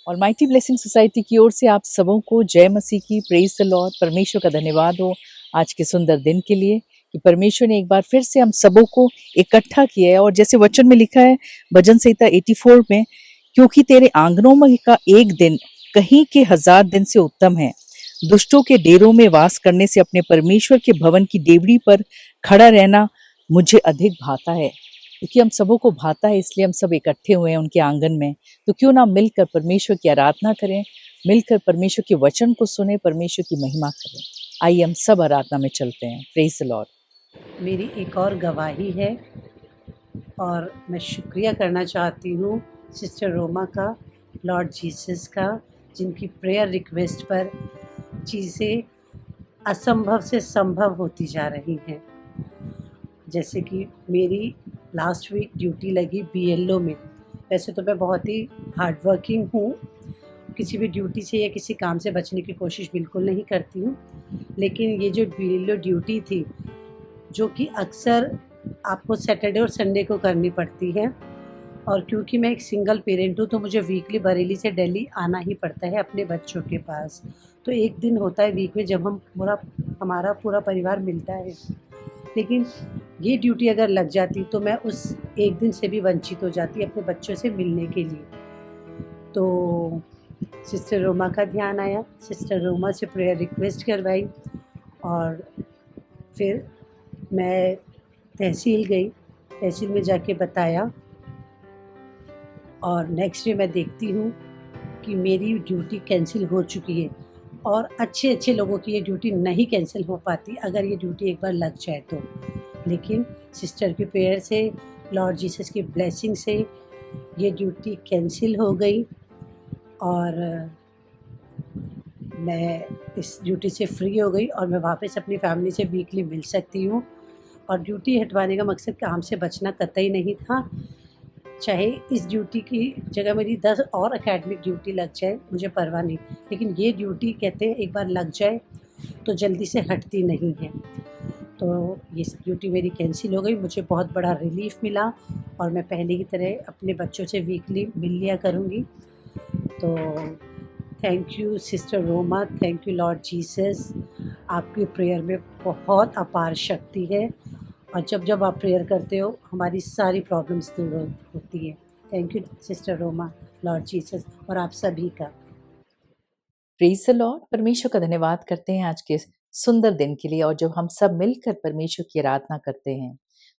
और mighty blessing society की ओर से आप सबों को जय मसीह की, प्रेज द लॉर्ड। परमेश्वर का धन्यवाद हो आज के सुंदर दिन के लिए कि परमेश्वर ने एक बार फिर से हम सबों को इकट्ठा किया है। और जैसे वचन में लिखा है भजन संहिता 84 में, क्योंकि तेरे आंगनों में का एक दिन कहीं के 1000 दिन से उत्तम है। दुष्टों के डेरों में वास करने से अपने परमेश्वर के भवन की डेवड़ी पर खड़ा रहना मुझे अधिक भाता है। क्योंकि हम सबों को भाता है, इसलिए हम सब इकट्ठे हुए हैं उनके आंगन में। तो क्यों ना मिलकर परमेश्वर की आराधना करें, मिलकर परमेश्वर के वचन को सुने, परमेश्वर की महिमा करें। आइए हम सब आराधना में चलते हैं। Praise the Lord. मेरी एक और गवाही है और मैं शुक्रिया करना चाहती हूँ सिस्टर रोमा का, लॉर्ड जीसस का, जिनकी प्रेयर रिक्वेस्ट पर चीज़ें असंभव से संभव होती जा रही हैं। जैसे कि मेरी लास्ट वीक ड्यूटी लगी बीएलओ में। वैसे तो मैं बहुत ही हार्ड वर्किंग हूँ, किसी भी ड्यूटी से या किसी काम से बचने की कोशिश बिल्कुल नहीं करती हूँ, लेकिन ये जो बीएलओ ड्यूटी थी, जो कि अक्सर आपको सैटरडे और संडे को करनी पड़ती है, और क्योंकि मैं एक सिंगल पेरेंट हूँ तो मुझे वीकली बरेली से दिल्ली आना ही पड़ता है अपने बच्चों के पास। तो एक दिन होता है वीक में जब हमारा पूरा परिवार मिलता है, लेकिन ये ड्यूटी अगर लग जाती तो मैं उस एक दिन से भी वंचित हो जाती अपने बच्चों से मिलने के लिए। तो सिस्टर रोमा का ध्यान आया, सिस्टर रोमा से प्रेयर रिक्वेस्ट करवाई, और फिर मैं तहसील गई, तहसील में जाके बताया, और नेक्स्ट डे मैं देखती हूँ कि मेरी ड्यूटी कैंसिल हो चुकी है। और अच्छे अच्छे लोगों की ये ड्यूटी नहीं कैंसिल हो पाती अगर ये ड्यूटी एक बार लग जाए तो, लेकिन सिस्टर की प्रेयर से, लॉर्ड जीसस की ब्लेसिंग से ये ड्यूटी कैंसिल हो गई, और मैं इस ड्यूटी से फ्री हो गई और मैं वापस अपनी फैमिली से वीकली मिल सकती हूँ। और ड्यूटी हटवाने का मकसद काम से बचना कतई नहीं था। चाहे इस ड्यूटी की जगह मेरी 10 और एकेडमिक ड्यूटी लग जाए, मुझे परवाह नहीं, लेकिन ये ड्यूटी कहते हैं एक बार लग जाए तो जल्दी से हटती नहीं है। तो ये ड्यूटी मेरी कैंसिल हो गई, मुझे बहुत बड़ा रिलीफ मिला, और मैं पहले की तरह अपने बच्चों से वीकली मिल लिया करूँगी। तो thank you sister Roma, thank you Lord Jesus. आपकी प्रेयर में बहुत अपार शक्ति है, और जब जब आप प्रेयर करते हो हमारी सारी प्रॉब्लम्स दूर होती है। Thank you sister Roma, Lord Jesus और आप सभी का। Praise the Lord. परमेश्वर का धन्यवाद करते हैं आज के सुंदर दिन के लिए। और जब हम सब मिलकर परमेश्वर की आराधना करते हैं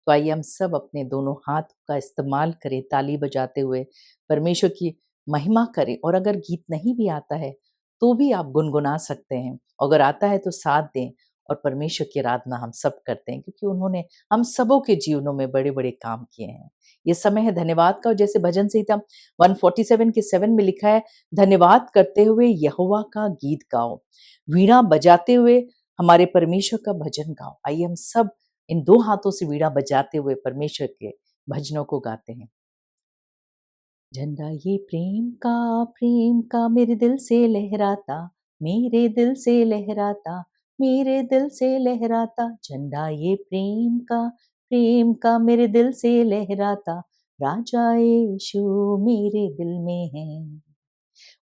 तो आइए हम सब अपने दोनों हाथ का इस्तेमाल करें, ताली बजाते हुए परमेश्वर की महिमा करें। और अगर गीत नहीं भी आता है तो भी आप गुनगुना सकते हैं, अगर आता है तो साथ दें। और परमेश्वर की आराधना हम सब करते हैं क्योंकि उन्होंने हम सबों के जीवनों में बड़े बड़े काम किए हैं। ये समय है धन्यवाद का। और जैसे भजन संहिता 147 के 7 में लिखा है, धन्यवाद करते हुए यहोवा का गीत गाओ, वीणा बजाते हुए हमारे परमेश्वर का भजन गाओ। आइए हम सब इन दो हाथों से वीणा बजाते हुए परमेश्वर के भजनों को गाते हैं। झंडा ये प्रेम का मेरे दिल से लहराता, मेरे दिल से लहराता, मेरे दिल से लहराता। झंडा ये प्रेम का मेरे दिल से लहराता, राजा यीशु मेरे दिल में है।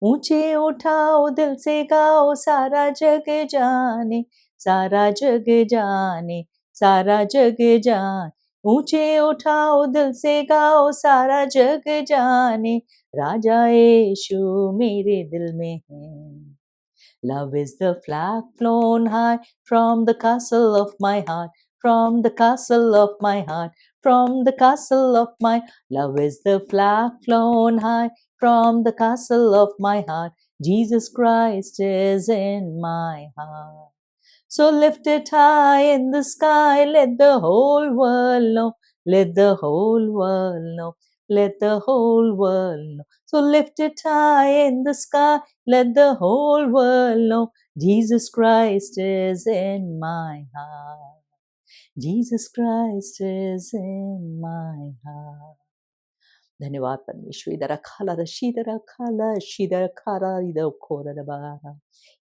ऊंचे उठाओ दिल से गाओ, सारा जग जाने, सारा जग जाने, सारा जग जान। ऊंचे उठाओ दिल से गाओ, सारा जग जाने, राजा यीशु मेरे दिल में है। Love is the flag flown high from the castle of my heart, from the castle of my heart, from the castle of my. Love is the flag flown high from the castle of my heart. Jesus Christ is in my heart. So lift it high in the sky, let the whole world know, let the whole world know, let the whole world know. So lift it high in the sky, let the whole world know, Jesus Christ is in my heart. Jesus Christ is in my heart. धन्यवाद परमेश्वर। इधर खाला शीदर खाला शीदर खाला इधर खोरबा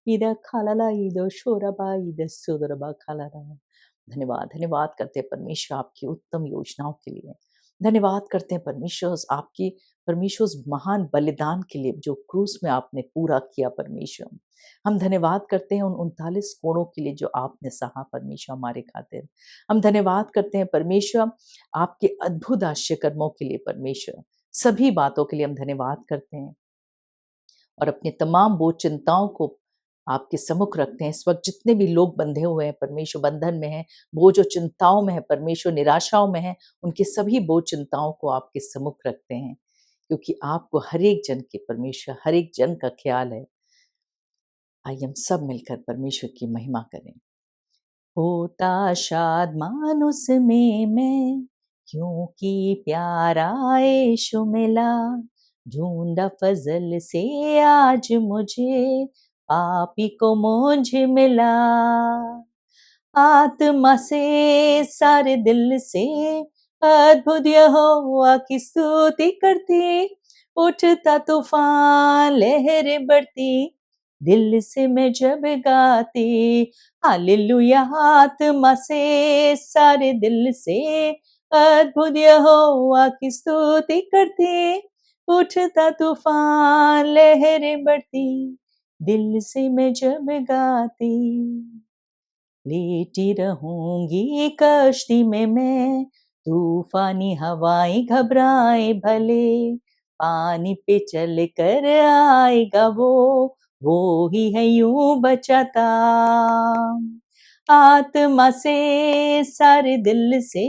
इधर खाला इधर शोरबा इधर सुदरबा खाला। धन्यवाद धन्यवाद करते हैं परमेश्वर आपकी उत्तम योजनाओं के लिए। धन्यवाद करते हैं परमेश्वर आपकी परमेश्वर उस महान बलिदान के लिए जो क्रूस में आपने पूरा किया परमेश्वर। हम धन्यवाद करते हैं उन 39 कोड़ों के लिए जो आपने सहा परमेश्वर हमारे खातिर। हम धन्यवाद करते हैं परमेश्वर आपके अद्भुत आश्चर्य कर्मों के लिए परमेश्वर। सभी बातों के लिए हम धन्यवाद करते हैं और अपनी तमाम बोझ चिंताओं को आपके सम्मुख रखते हैं। इस वक़्त जितने भी लोग बंधे हुए हैं परमेश्वर, बंधन में हैं, बोझ और चिंताओं में हैं परमेश्वर, निराशाओं में हैं, उनकी सभी बोझ चिंताओं को आपके सम्मुख रखते हैं। क्योंकि आपको हर एक जन के परमेश्वर, हर एक जन का ख़्याल है। आइए हम सब मिलकर परमेश्वर की महिमा करें। होता शादमान उसमें मैं, क्योंकि प्यारा यीशु मिला। ढूंढा फजल से आज मुझे, पापी को मुझे मिला। आत्मा से सारे दिल से अद्भुत यहोवा की स्तुति करती। उठता तूफान लहरें बढ़ती, दिल से मैं जब गाती। हालेलुया। आत्मा से सारे दिल से अद्भुत यहोवा की स्तुति करती। उठता तूफान लहरें बढ़ती, दिल से मैं जब गाती। लेटी रहूंगी कश्ती में मैं, तूफानी हवाएं घबराए भले। पानी पे चल कर आएगा वो ही है यूं बचाता। आत्मा से सारे दिल से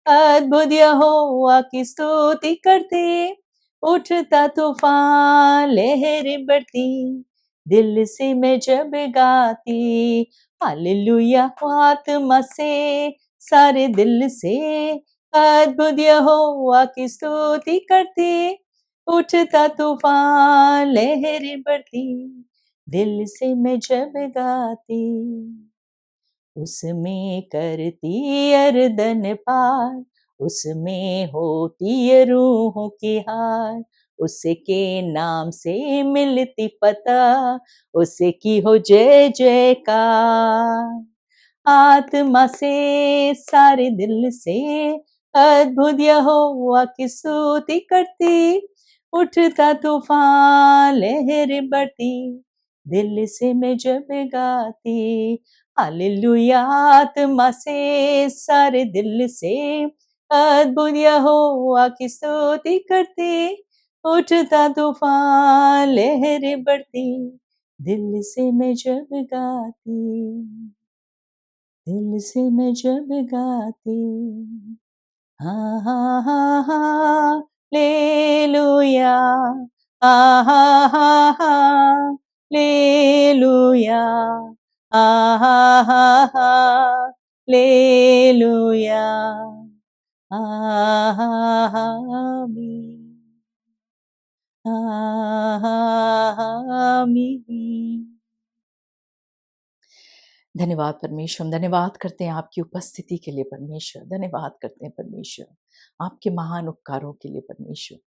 अद्भुत यहोवा की स्तुति करते। उठता तूफान लहरें बढ़ती, दिल से मैं जब गाती। हालेलुया। आत्मा से सारे दिल से अद्भुत यहोवा की स्तुति करती। उठता तूफान लहरें बढ़ती, दिल से मैं जब गाती। उसमें करती यरदन पार, उसमें होती है रूहों की हार। उसके नाम से मिलती फतह, उसे की हो जय जयकार। आत्मा से सारे दिल से अद्भुत यहोवा की स्तुति करती। उठता तूफान लहरें बढ़ती, दिल से मैं जब गाती। हालेलुया। आत्मा से सारे दिल से अद्भुत यहोवा की स्तुति करती। उठता तूफान लहरें बढ़ती, दिल से मैं जब गाती। दिल से मैं जब गाती। हाँ हाँ हाँ हाँ लेलुया। हाँ हाँ हाँ हाँ लेलुया। हाँ हाँ हाँ हाँ लेलुया। हाँ हाँ हाँ आमीन। हाँ हाँ हाँ आमीन। धन्यवाद परमेश्वर। हम धन्यवाद करते हैं आपकी उपस्थिति के लिए परमेश्वर। धन्यवाद करते हैं परमेश्वर आपके महान उपकारों के लिए परमेश्वर।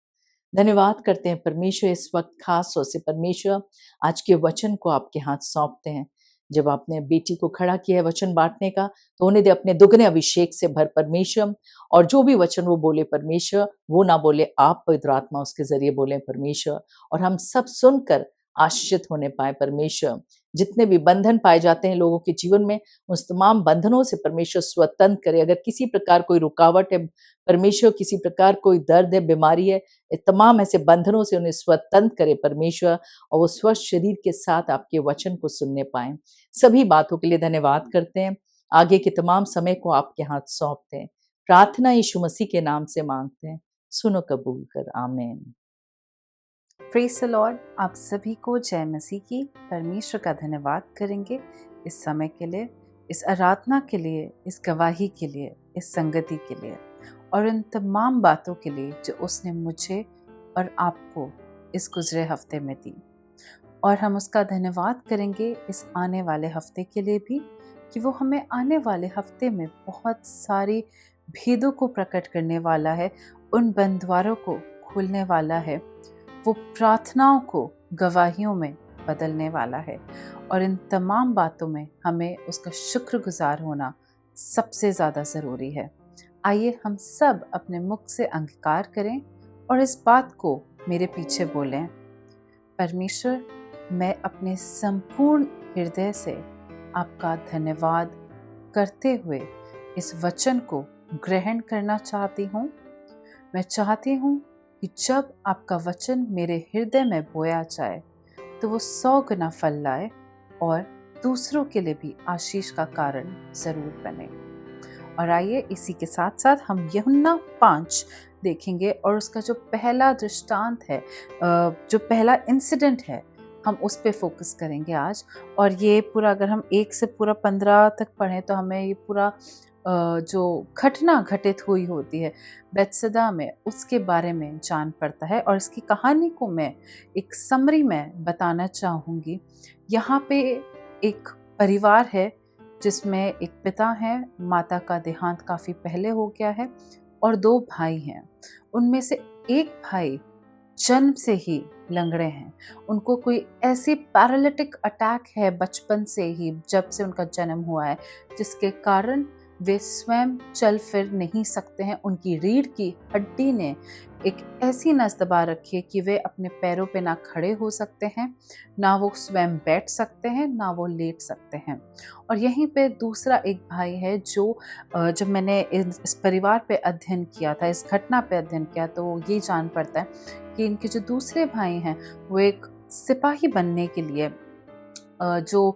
धन्यवाद करते हैं परमेश्वर इस वक्त खास तौर से परमेश्वर आज के वचन को आपके हाथ सौंपते हैं। जब आपने बेटी को खड़ा किया है वचन बांटने का, तो उन्हें दे अपने दुगने अभिषेक से भर परमेश्वर। और जो भी वचन वो बोले परमेश्वर, वो ना बोले आप, पवित्र आत्मा उसके जरिए बोले परमेश्वर। और हम सब सुनकर आश्चर्य होने पाए परमेश्वर। जितने भी बंधन पाए जाते हैं लोगों के जीवन में, उस तमाम बंधनों से परमेश्वर स्वतंत्र करे। अगर किसी प्रकार कोई रुकावट है परमेश्वर, किसी प्रकार कोई दर्द है, बीमारी है, तमाम ऐसे बंधनों से उन्हें स्वतंत्र करे परमेश्वर, और वो स्वस्थ शरीर के साथ आपके वचन को सुनने पाए। सभी बातों के लिए धन्यवाद करते हैं। आगे के तमाम समय को आपके हाथ सौंपते हैं। प्रार्थना यीशु मसीह के नाम से मांगते हैं, सुनो कबूल कर, आमीन। Praise the Lord. आप सभी को जय मसीह की। परमेश्वर का धन्यवाद करेंगे इस समय के लिए, इस आराधना के लिए, इस गवाही के लिए, इस संगति के लिए और इन तमाम बातों के लिए जो उसने मुझे और आपको इस गुजरे हफ्ते में दी। और हम उसका धन्यवाद करेंगे इस आने वाले हफ्ते के लिए भी, कि वो हमें आने वाले हफ्ते में बहुत सारी भेदों को प्रकट करने वाला है, उन बंधवारों को खोलने वाला है, वो प्रार्थनाओं को गवाहियों में बदलने वाला है। और इन तमाम बातों में हमें उसका शुक्रगुजार होना सबसे ज़्यादा ज़रूरी है। आइए हम सब अपने मुख से अंगीकार करें और इस बात को मेरे पीछे बोलें। परमेश्वर, मैं अपने संपूर्ण हृदय से आपका धन्यवाद करते हुए इस वचन को ग्रहण करना चाहती हूँ। मैं चाहती हूँ कि जब आपका वचन मेरे हृदय में बोया जाए तो वो 100 गुना फल लाए और दूसरों के लिए भी आशीष का कारण जरूर बने। और आइए इसी के साथ साथ हम यूहन्ना 5 देखेंगे और उसका जो पहला दृष्टांत है, जो पहला इंसिडेंट है, हम उस पे फोकस करेंगे आज। और ये पूरा अगर हम 1 से पूरा 15 तक पढ़ें तो हमें ये पूरा जो घटना घटित हुई होती है बेथसदा में, उसके बारे में जान पड़ता है। और इसकी कहानी को मैं एक समरी में बताना चाहूँगी। यहाँ पे एक परिवार है जिसमें एक पिता है, माता का देहांत काफ़ी पहले हो गया है और 2 भाई हैं। उनमें से एक भाई जन्म से ही लंगड़े हैं। उनको कोई ऐसी पैरालिटिक अटैक है बचपन से ही, जब से उनका जन्म हुआ है, जिसके कारण वे स्वयं चल फिर नहीं सकते हैं। उनकी रीढ़ की हड्डी ने एक ऐसी नस दबा रखी है कि वे अपने पैरों पे ना खड़े हो सकते हैं, ना वो स्वयं बैठ सकते हैं, ना वो लेट सकते हैं। और यहीं पे दूसरा एक भाई है जो जब मैंने इस परिवार पे अध्ययन किया था, इस घटना पे अध्ययन किया, तो ये जान पड़ता है कि इनके जो दूसरे भाई हैं वो एक सिपाही बनने के लिए जो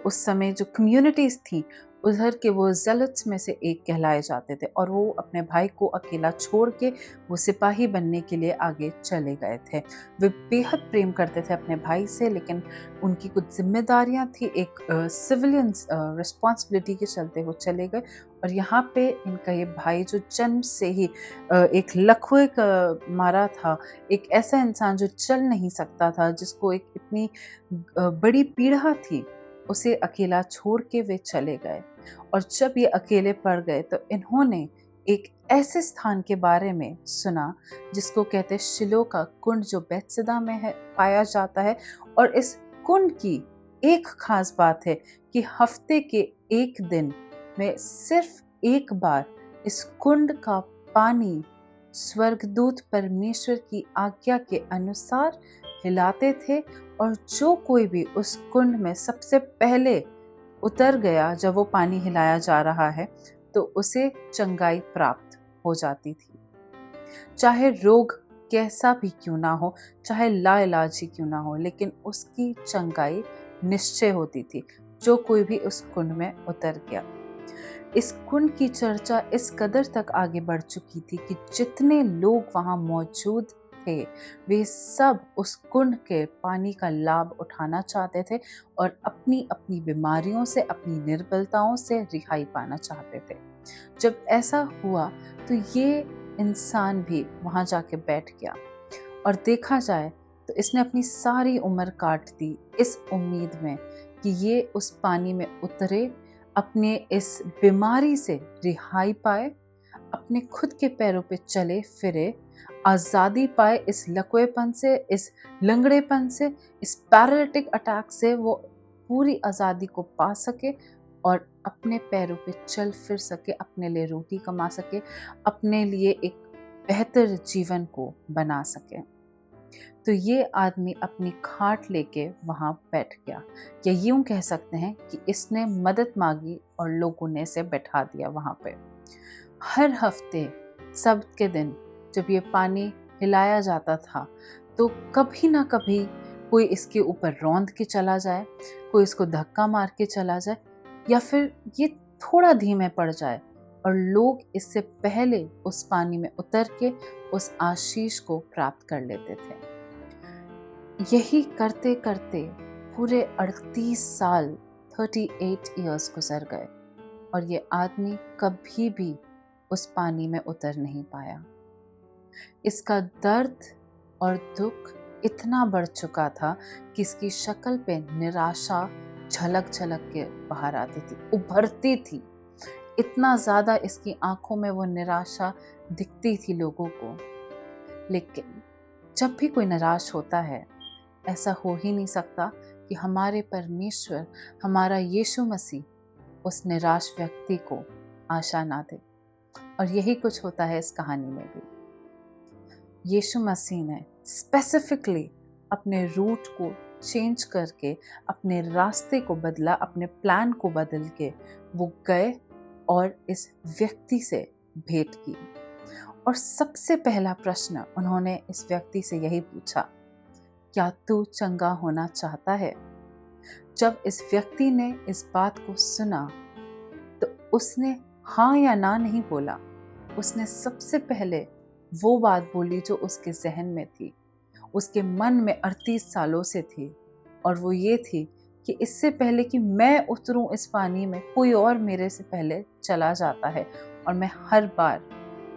उस समय जो कम्युनिटीज़ थी उधर के वो ज़ेलट्स में से एक कहलाए जाते थे। और वो अपने भाई को अकेला छोड़ के वो सिपाही बनने के लिए आगे चले गए थे। वे बेहद प्रेम करते थे अपने भाई से, लेकिन उनकी कुछ जिम्मेदारियां थी, एक सिविलियंस रिस्पॉन्सिबिलिटी के चलते वो चले गए। और यहाँ पे इनका ये भाई जो जन्म से ही एक लकवे का मारा था, एक ऐसा इंसान जो चल नहीं सकता था, जिसको एक इतनी बड़ी पीड़ा थी, उसे अकेला छोड़ के वे चले गए। और जब ये अकेले पड़ गए तो इन्होंने एक ऐसे स्थान के बारे में सुना जिसको कहते हैं शिलो का कुंड, जो बेथसदा में है, पाया जाता है। और इस कुंड की एक खास बात है कि हफ्ते के एक दिन में सिर्फ एक बार इस कुंड का पानी स्वर्गदूत परमेश्वर की आज्ञा के अनुसार हिलाते थे। और जो कोई भी उस कुंड में सबसे पहले उतर गया जब वो पानी हिलाया जा रहा है, तो उसे चंगाई प्राप्त हो जाती थी। चाहे रोग कैसा भी क्यों ना हो, चाहे लाइलाज ही क्यों ना हो, लेकिन उसकी चंगाई निश्चय होती थी जो कोई भी उस कुंड में उतर गया। इस कुंड की चर्चा इस कदर तक आगे बढ़ चुकी थी कि जितने लोग वहां मौजूद थे वे सब उस कुंड के पानी का लाभ उठाना चाहते थे और अपनी अपनी बीमारियों से, अपनी निर्बलताओं से रिहाई पाना चाहते थे। जब ऐसा हुआ तो ये इंसान भी वहां जाके बैठ गया और देखा जाए तो इसने अपनी सारी उम्र काट दी इस उम्मीद में कि ये उस पानी में उतरे, अपने इस बीमारी से रिहाई पाए, अपने खुद के पैरों पे चले फिरे, आज़ादी पाए इस लकवेपन से, इस लंगड़ेपन से, इस पैरालिटिक अटैक से वो पूरी आज़ादी को पा सके और अपने पैरों पे चल फिर सके, अपने लिए रोटी कमा सके, अपने लिए एक बेहतर जीवन को बना सके। तो ये आदमी अपनी खाट लेके वहाँ बैठ गया, या यूं कह सकते हैं कि इसने मदद मांगी और लोगों ने इसे बैठा दिया वहाँ पे। हर हफ्ते सब्त के दिन जब ये पानी हिलाया जाता था तो कभी ना कभी कोई इसके ऊपर रौंद के चला जाए, कोई इसको धक्का मार के चला जाए, या फिर ये थोड़ा धीमे पड़ जाए और लोग इससे पहले उस पानी में उतर के उस आशीष को प्राप्त कर लेते थे। यही करते करते पूरे 38 साल 38 इयर्स गुजर गए और ये आदमी कभी भी उस पानी में उतर नहीं पाया। इसका दर्द और दुख इतना बढ़ चुका था कि इसकी शक्ल पे निराशा झलक झलक के बाहर आती थी, उभरती थी। इतना ज़्यादा इसकी आंखों में वो निराशा दिखती थी लोगों को। लेकिन जब भी कोई निराश होता है, ऐसा हो ही नहीं सकता कि हमारे परमेश्वर, हमारा यीशु मसीह उस निराश व्यक्ति को आशा ना दे। और यही कुछ होता है इस कहानी में भी। यीशु मसीह ने स्पेसिफिकली अपने रूट को चेंज करके, अपने रास्ते को बदला, अपने प्लान को बदल के वो गए और इस व्यक्ति से भेंट की। और सबसे पहला प्रश्न उन्होंने इस व्यक्ति से यही पूछा, क्या तू चंगा होना चाहता है? जब इस व्यक्ति ने इस बात को सुना तो उसने हाँ या ना नहीं बोला। उसने सबसे पहले वो बात बोली जो उसके जहन में थी, उसके मन में 38 सालों से थी, और वो ये थी कि इससे पहले कि मैं उतरूं इस पानी में, कोई और मेरे से पहले चला जाता है और मैं हर बार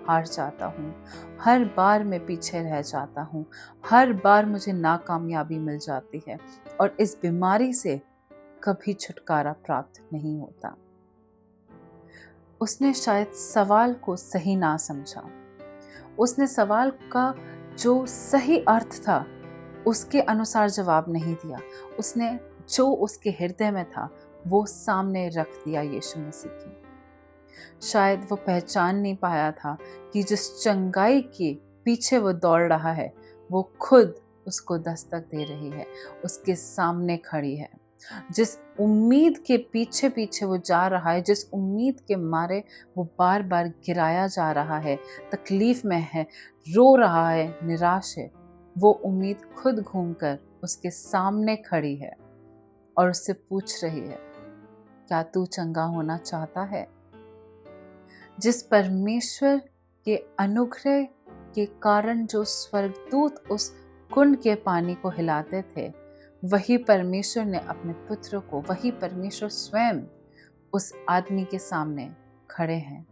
हार जाता हूँ, हर बार मैं पीछे रह जाता हूँ, हर बार मुझे नाकामयाबी मिल जाती है और इस बीमारी से कभी छुटकारा प्राप्त नहीं होता। उसने शायद सवाल को सही ना समझा। उसने सवाल का जो सही अर्थ था उसके अनुसार जवाब नहीं दिया। उसने जो उसके हृदय में था वो सामने रख दिया यीशु मसीह की। शायद वो पहचान नहीं पाया था कि जिस चंगाई के पीछे वो दौड़ रहा है वो खुद उसको दस्तक दे रही है, उसके सामने खड़ी है। जिस उम्मीद के पीछे पीछे वो जा रहा है, जिस उम्मीद के मारे वो बार बार गिराया जा रहा है, तकलीफ में है, रो रहा है, निराश है, वो उम्मीद खुद घूमकर उसके सामने खड़ी है और उससे पूछ रही है, क्या तू चंगा होना चाहता है? जिस परमेश्वर के अनुग्रह के कारण जो स्वर्गदूत उस कुंड के पानी को हिलाते थे, वही परमेश्वर ने अपने पुत्र को, वही परमेश्वर स्वयं उस आदमी के सामने खड़े हैं,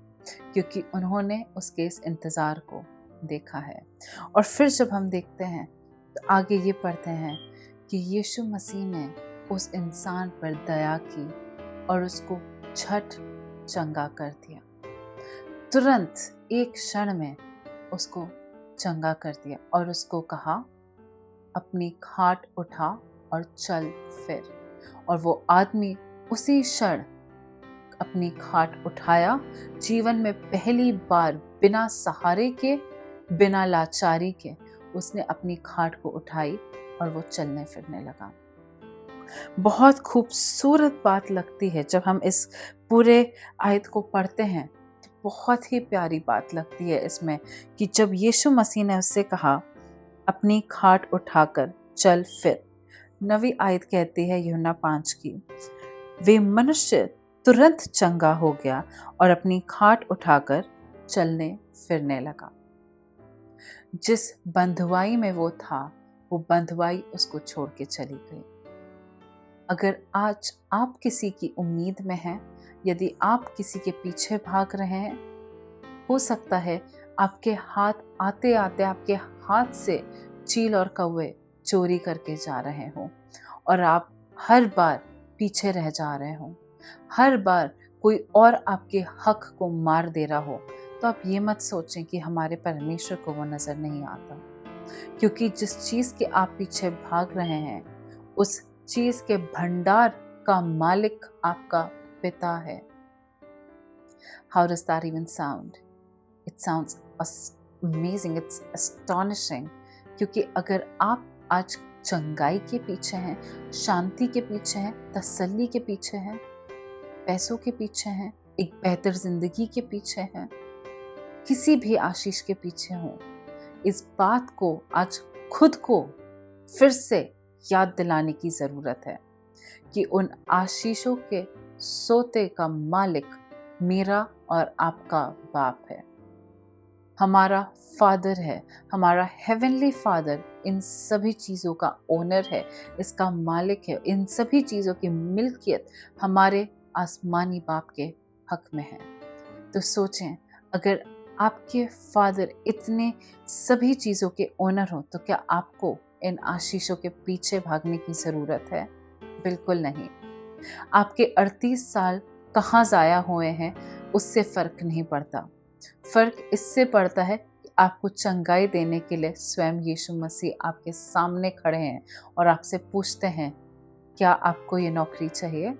क्योंकि उन्होंने उसके इस इंतज़ार को देखा है। और फिर जब हम देखते हैं तो आगे ये पढ़ते हैं कि यीशु मसीह ने उस इंसान पर दया की और उसको झट चंगा कर दिया। तुरंत एक क्षण में उसको चंगा कर दिया और उसको कहा, अपनी खाट उठा और चल फिर। और वो आदमी उसी क्षण अपनी खाट उठाया। जीवन में पहली बार बिना सहारे के, बिना लाचारी के उसने अपनी खाट को उठाई और वो चलने फिरने लगा। बहुत खूबसूरत बात लगती है जब हम इस पूरे आयत को पढ़ते हैं, तो बहुत ही प्यारी बात लगती है इसमें कि जब यीशु मसीह ने उससे कहा, अपनी खाट उठाकर चल फिर। नवी आयत कहती है यूहन्ना 5 की, वे मनुष्य तुरंत चंगा हो गया और अपनी खाट उठाकर चलने फिरने लगा। जिस बंधुआई में वो था, वो बंधुआई उसको छोड़ के चली गई। अगर आज आप किसी की उम्मीद में हैं, यदि आप किसी के पीछे भाग रहे हैं, हो सकता है आपके हाथ आते आते आपके हाथ से चील और कौवे चोरी करके जा रहे हों और आप हर बार पीछे रह जा रहे हों, हर बार कोई और आपके हक को मार दे रहा हो, तो आप ये मत सोचें कि हमारे परमेश्वर को वो नज़र नहीं आता, क्योंकि जिस चीज़ के आप पीछे भाग रहे हैं उस चीज़ के भंडार का मालिक आपका पिता है। How does that even sound? It sounds amazing, it's astonishing. क्योंकि अगर आप आज चंगाई के पीछे हैं, शांति के पीछे हैं, तसल्ली के पीछे हैं, पैसों के पीछे हैं, एक बेहतर जिंदगी के पीछे हैं, किसी भी आशीष के पीछे हो, इस बात को आज खुद को फिर से याद दिलाने की ज़रूरत है कि उन आशीषों के सोते का मालिक मेरा और आपका बाप है, हमारा फादर है, हमारा हेवनली फादर इन सभी चीज़ों का ओनर है, इसका मालिक है। इन सभी चीज़ों की मिल्कियत हमारे आसमानी बाप के हक में है। तो सोचें, अगर आपके फादर इतने सभी चीज़ों के ओनर हो तो क्या आपको इन आशीषों के पीछे भागने की ज़रूरत है? बिल्कुल नहीं। आपके 38 साल कहाँ ज़ाया हुए हैं उससे फ़र्क नहीं पड़ता। फ़र्क इससे पड़ता है कि आपको चंगाई देने के लिए स्वयं यीशु मसीह आपके सामने खड़े हैं और आपसे पूछते हैं, क्या आपको ये नौकरी चाहिए?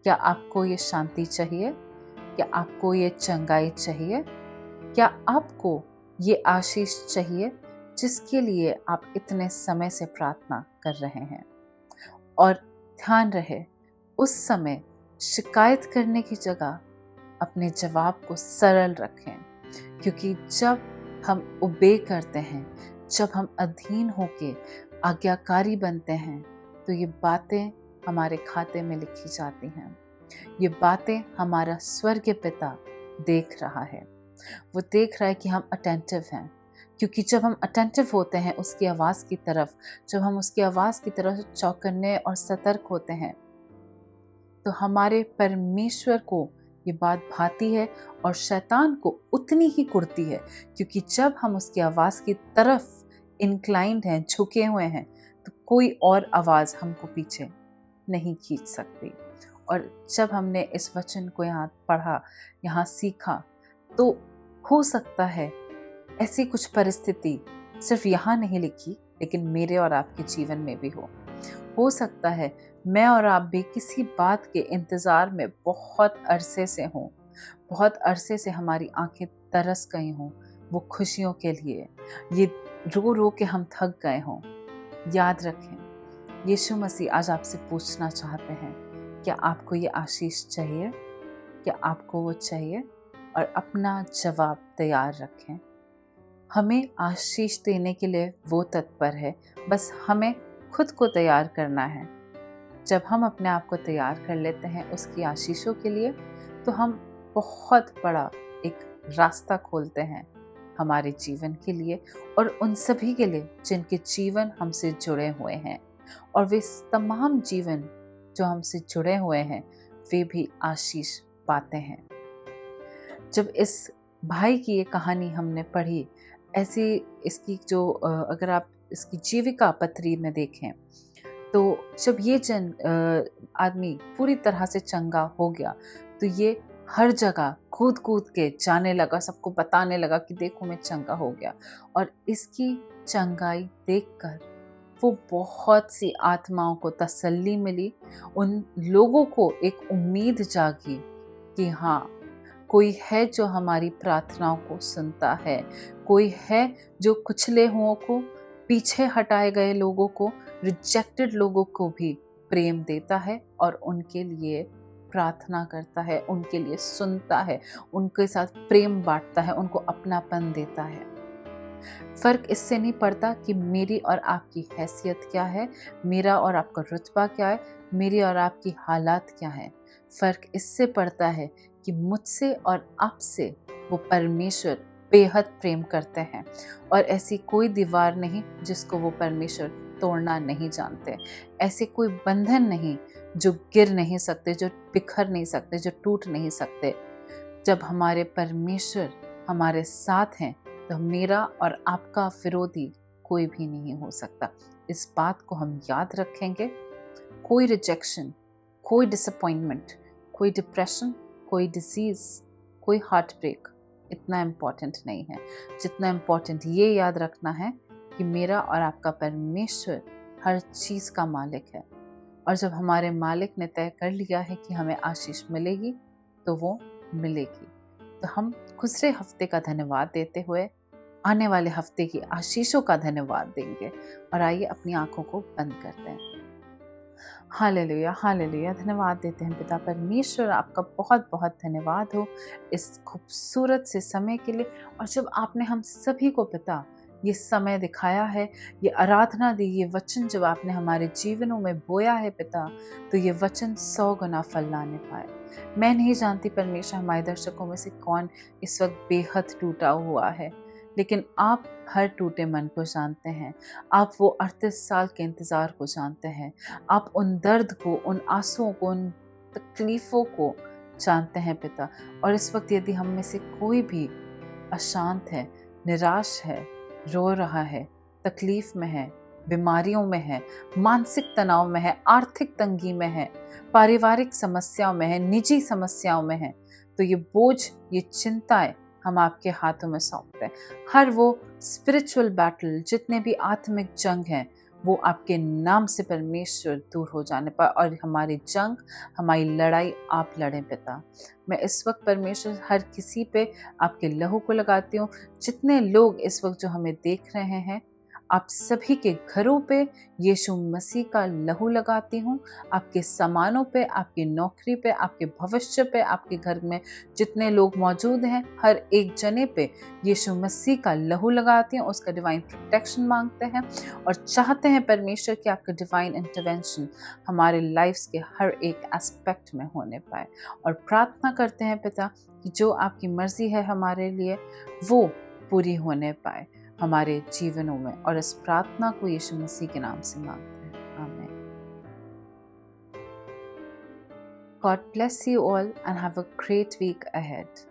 क्या आपको ये शांति चाहिए? क्या आपको ये चंगाई चाहिए? क्या आपको ये आशीष चाहिए जिसके लिए आप इतने समय से प्रार्थना कर रहे हैं? और ध्यान रहे, उस समय शिकायत करने की जगह अपने जवाब को सरल रखें, क्योंकि जब हम ओबे करते हैं, जब हम अधीन होके आज्ञाकारी बनते हैं, तो ये बातें हमारे खाते में लिखी जाती हैं। ये बातें हमारा स्वर्गीय पिता देख रहा है। वो देख रहा है कि हम अटेंटिव हैं, क्योंकि जब हम अटेंटिव होते हैं उसकी आवाज़ की तरफ, जब हम उसकी आवाज़ की तरफ चौकन्ने और सतर्क होते हैं, तो हमारे परमेश्वर को ये बात भाती है और शैतान को उतनी ही कुड़ती है, क्योंकि जब हम उसकी आवाज़ की तरफ इंक्लाइंड हैं, झुके हुए हैं, तो कोई और आवाज़ हमको पीछे नहीं खींच सकती। और जब हमने इस वचन को यहाँ पढ़ा, यहाँ सीखा, तो हो सकता है ऐसी कुछ परिस्थिति सिर्फ यहाँ नहीं लिखी, लेकिन मेरे और आपके जीवन में भी हो सकता है मैं और आप भी किसी बात के इंतज़ार में बहुत अरसे से हों, बहुत अरसे से हमारी आंखें तरस गई हों वो खुशियों के लिए, ये रो रो के हम थक गए हों। याद रखें, यीशु मसीह आज आपसे पूछना चाहते हैं, क्या आपको ये आशीष चाहिए? क्या आपको वो चाहिए? और अपना जवाब तैयार रखें। हमें आशीष देने के लिए वो तत्पर है, बस हमें खुद को तैयार करना है। जब हम अपने आप को तैयार कर लेते हैं उसकी आशीषों के लिए, तो हम बहुत बड़ा एक रास्ता खोलते हैं हमारे जीवन के लिए और उन सभी के लिए जिनके जीवन हमसे जुड़े हुए हैं। और वे तमाम जीवन जो हमसे जुड़े हुए हैं वे भी आशीष पाते हैं। जब इस भाई की ये कहानी हमने पढ़ी, ऐसी इसकी जो अगर आप इसकी जीविका पत्री में देखें, तो जब ये आदमी पूरी तरह से चंगा हो गया, तो ये हर जगह कूद कूद के जाने लगा, सबको बताने लगा कि देखो मैं चंगा हो गया। और इसकी चंगाई देखकर वो बहुत सी आत्माओं को तसल्ली मिली, उन लोगों को एक उम्मीद जागी कि हाँ, कोई है जो हमारी प्रार्थनाओं को सुनता है, कोई है जो कुचले हुओं को, पीछे हटाए गए लोगों को, रिजेक्टेड लोगों को भी प्रेम देता है और उनके लिए प्रार्थना करता है, उनके लिए सुनता है, उनके साथ प्रेम बांटता है, उनको अपनापन देता है। फर्क इससे नहीं पड़ता कि मेरी और आपकी हैसियत क्या है, मेरा और आपका रुतबा क्या है, मेरी और आपकी हालात क्या है। फर्क इससे पड़ता है कि मुझसे और आपसे वो परमेश्वर बेहद प्रेम करते हैं और ऐसी कोई दीवार नहीं जिसको वो परमेश्वर तोड़ना नहीं जानते। ऐसे कोई बंधन नहीं जो गिर नहीं सकते, जो बिखर नहीं सकते, जो टूट नहीं सकते। जब हमारे परमेश्वर हमारे साथ हैं तो मेरा और आपका विरोधी कोई भी नहीं हो सकता। इस बात को हम याद रखेंगे। कोई रिजेक्शन, कोई डिसअपॉइंटमेंट, कोई डिप्रेशन, कोई डिजीज, कोई हार्ट ब्रेक इतना इम्पोर्टेंट नहीं है जितना इम्पोर्टेंट ये याद रखना है कि मेरा और आपका परमेश्वर हर चीज़ का मालिक है। और जब हमारे मालिक ने तय कर लिया है कि हमें आशीष मिलेगी तो वो मिलेगी। तो हम गुज़रे हफ्ते का धन्यवाद देते हुए आने वाले हफ्ते की आशीषों का धन्यवाद देंगे। और आइए अपनी आंखों को बंद करते हैं। Hallelujah, hallelujah. धन्यवाद देते हैं पिता परमेश्वर, आपका बहुत बहुत धन्यवाद हो इस खूबसूरत से समय के लिए। और जब आपने हम सभी को पिता ये समय दिखाया है, ये आराधना दी, ये वचन जब आपने हमारे जीवनों में बोया है पिता, तो ये वचन 100 गुना फल लाने पाए। मैं नहीं जानती परमेश्वर हमारे दर्शकों में से कौन इस वक्त बेहद टूटा हुआ है, लेकिन आप हर टूटे मन को जानते हैं। आप वो 38 साल के इंतज़ार को जानते हैं। आप उन दर्द को, उन आंसुओं को, उन तकलीफ़ों को जानते हैं पिता। और इस वक्त यदि हम में से कोई भी अशांत है, निराश है, रो रहा है, तकलीफ़ में है, बीमारियों में है, मानसिक तनाव में है, आर्थिक तंगी में है, पारिवारिक समस्याओं में है, निजी समस्याओं में है, तो ये बोझ, ये चिंताएं हम आपके हाथों में सौंपते हैं। हर वो स्पिरिचुअल बैटल, जितने भी आत्मिक जंग हैं, वो आपके नाम से परमेश्वर दूर हो जाने पाए, और हमारी जंग, हमारी लड़ाई आप लड़ें पिता। मैं इस वक्त परमेश्वर हर किसी पे आपके लहू को लगाती हूँ। जितने लोग इस वक्त जो हमें देख रहे हैं, आप सभी के घरों पे यीशु मसीह का लहू लगाती हूँ। आपके सामानों पे, आपकी नौकरी पे, आपके भविष्य पे, आपके घर में जितने लोग मौजूद हैं, हर एक जने पे यीशु मसीह का लहू लगाती हूँ। उसका डिवाइन प्रोटेक्शन मांगते हैं और चाहते हैं परमेश्वर कि आपका डिवाइन इंटरवेंशन हमारे लाइफ्स के हर एक एस्पेक्ट में होने पाए। और प्रार्थना करते हैं पिता कि जो आपकी मर्जी है हमारे लिए, वो पूरी होने पाए हमारे जीवनों में। और इस प्रार्थना को यीशु मसीह के नाम से मांगते हैं, आमीन। God bless you all and have a great week ahead.